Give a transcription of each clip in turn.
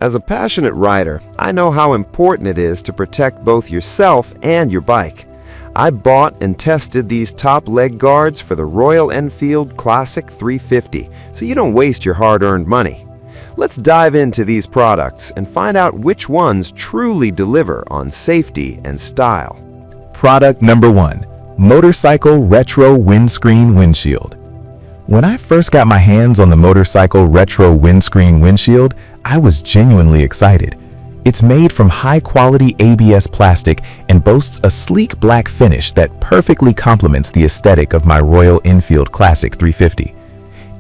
As a passionate rider, I know how important it is to protect both yourself and your bike. I bought and tested these top leg guards for the Royal Enfield Classic 350, so you don't waste your hard-earned money. Let's dive into these products and find out which ones truly deliver on safety and style. Product number 1. Motorcycle Retro Windscreen Windshield. When I first got my hands on the Motorcycle Retro Windscreen Windshield, I was genuinely excited. It's made from high-quality ABS plastic and boasts a sleek black finish that perfectly complements the aesthetic of my Royal Enfield Classic 350.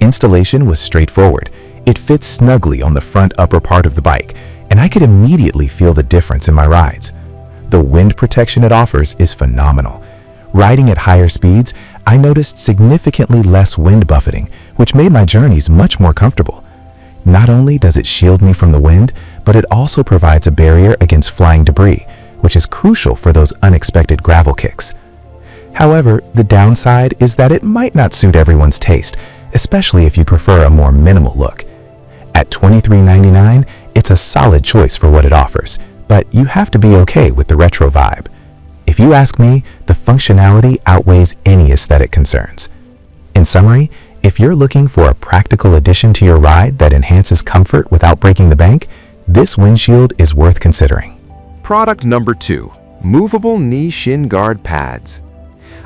Installation was straightforward. It fits snugly on the front upper part of the bike, and I could immediately feel the difference in my rides. The wind protection it offers is phenomenal. Riding at higher speeds, I noticed significantly less wind buffeting, which made my journeys much more comfortable. Not only does it shield me from the wind, but it also provides a barrier against flying debris, which is crucial for those unexpected gravel kicks. However, the downside is that it might not suit everyone's taste, especially if you prefer a more minimal look. At $23.99, it's a solid choice for what it offers, but you have to be okay with the retro vibe. If you ask me, the functionality outweighs any aesthetic concerns. In summary, if you're looking for a practical addition to your ride that enhances comfort without breaking the bank, this windshield is worth considering. Product number 2. Movable Knee Shin Guard Pads.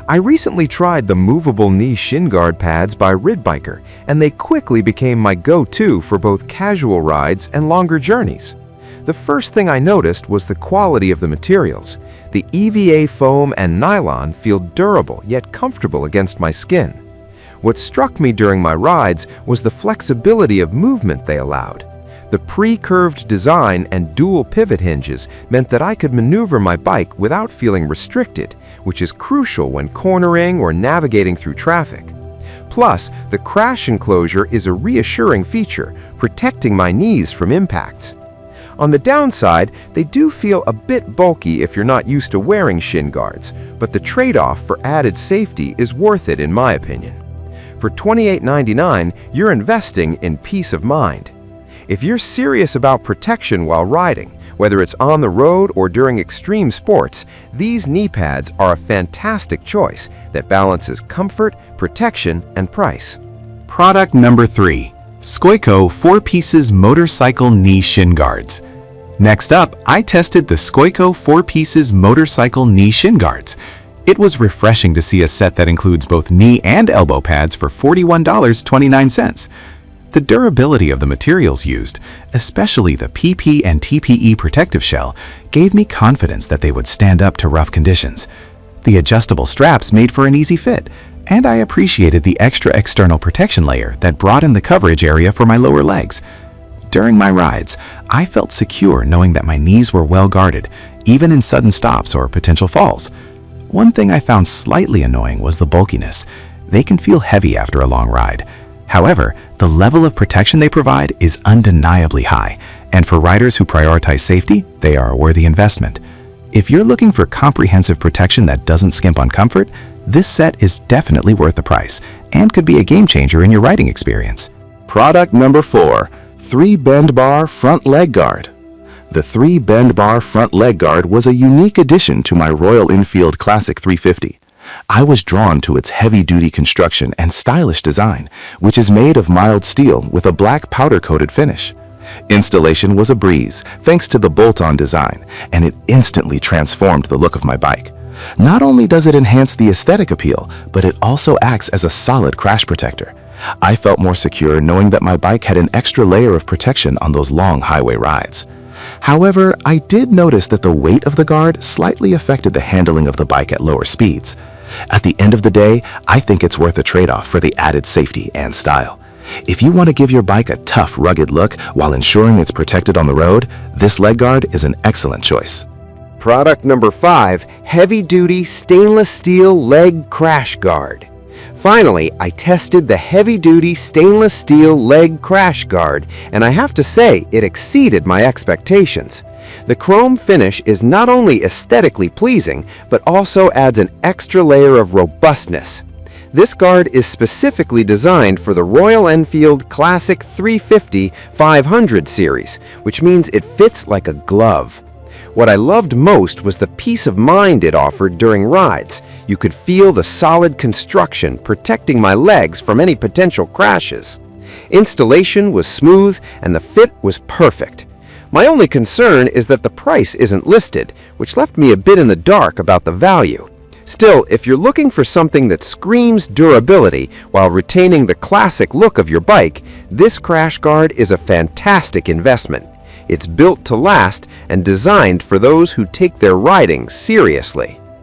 I recently tried the movable knee shin guard pads by Ridbiker, and they quickly became my go-to for both casual rides and longer journeys. The first thing I noticed was the quality of the materials. The EVA foam and nylon feel durable yet comfortable against my skin. What struck me during my rides was the flexibility of movement they allowed. The pre-curved design and dual pivot hinges meant that I could maneuver my bike without feeling restricted, which is crucial when cornering or navigating through traffic. Plus, the crash enclosure is a reassuring feature, protecting my knees from impacts. On the downside, they do feel a bit bulky if you're not used to wearing shin guards, but the trade-off for added safety is worth it in my opinion. For $28.99, you're investing in peace of mind. If you're serious about protection while riding, whether it's on the road or during extreme sports, these knee pads are a fantastic choice that balances comfort, protection, and price. Product number 3. Skoiko 4-Pieces Motorcycle Knee Shin Guards. Next up, I tested the Skoiko 4-Pieces Motorcycle Knee Shin Guards. It was refreshing to see a set that includes both knee and elbow pads for $41.29. The durability of the materials used, especially the PP and TPE protective shell, gave me confidence that they would stand up to rough conditions. The adjustable straps made for an easy fit, and I appreciated the extra external protection layer that broadened the coverage area for my lower legs. During my rides, I felt secure knowing that my knees were well guarded, even in sudden stops or potential falls. One thing I found slightly annoying was the bulkiness. They can feel heavy after a long ride. However, the level of protection they provide is undeniably high, and for riders who prioritize safety, they are a worthy investment. If you're looking for comprehensive protection that doesn't skimp on comfort, this set is definitely worth the price and could be a game changer in your riding experience. Product number 4. 3-Bend Bar Front Leg Guard. The 3-Bend Bar Front Leg Guard was a unique addition to my Royal Enfield Classic 350. I was drawn to its heavy-duty construction and stylish design, which is made of mild steel with a black powder-coated finish. Installation was a breeze thanks to the bolt-on design, and it instantly transformed the look of my bike. Not only does it enhance the aesthetic appeal, but it also acts as a solid crash protector. I felt more secure knowing that my bike had an extra layer of protection on those long highway rides. However, I did notice that the weight of the guard slightly affected the handling of the bike at lower speeds. At the end of the day, I think it's worth a trade-off for the added safety and style. If you want to give your bike a tough, rugged look while ensuring it's protected on the road, this leg guard is an excellent choice. Product number 5. Heavy-Duty Stainless Steel Leg Crash Guard. Finally, I tested the heavy-duty stainless steel leg crash guard, and I have to say it exceeded my expectations. The chrome finish is not only aesthetically pleasing, but also adds an extra layer of robustness. This guard is specifically designed for the Royal Enfield Classic 350/500 series, which means it fits like a glove. What I loved most was the peace of mind it offered during rides. You could feel the solid construction protecting my legs from any potential crashes. Installation was smooth and the fit was perfect. My only concern is that the price isn't listed, which left me a bit in the dark about the value. Still, if you're looking for something that screams durability while retaining the classic look of your bike, this crash guard is a fantastic investment. It's built to last and designed for those who take their riding seriously.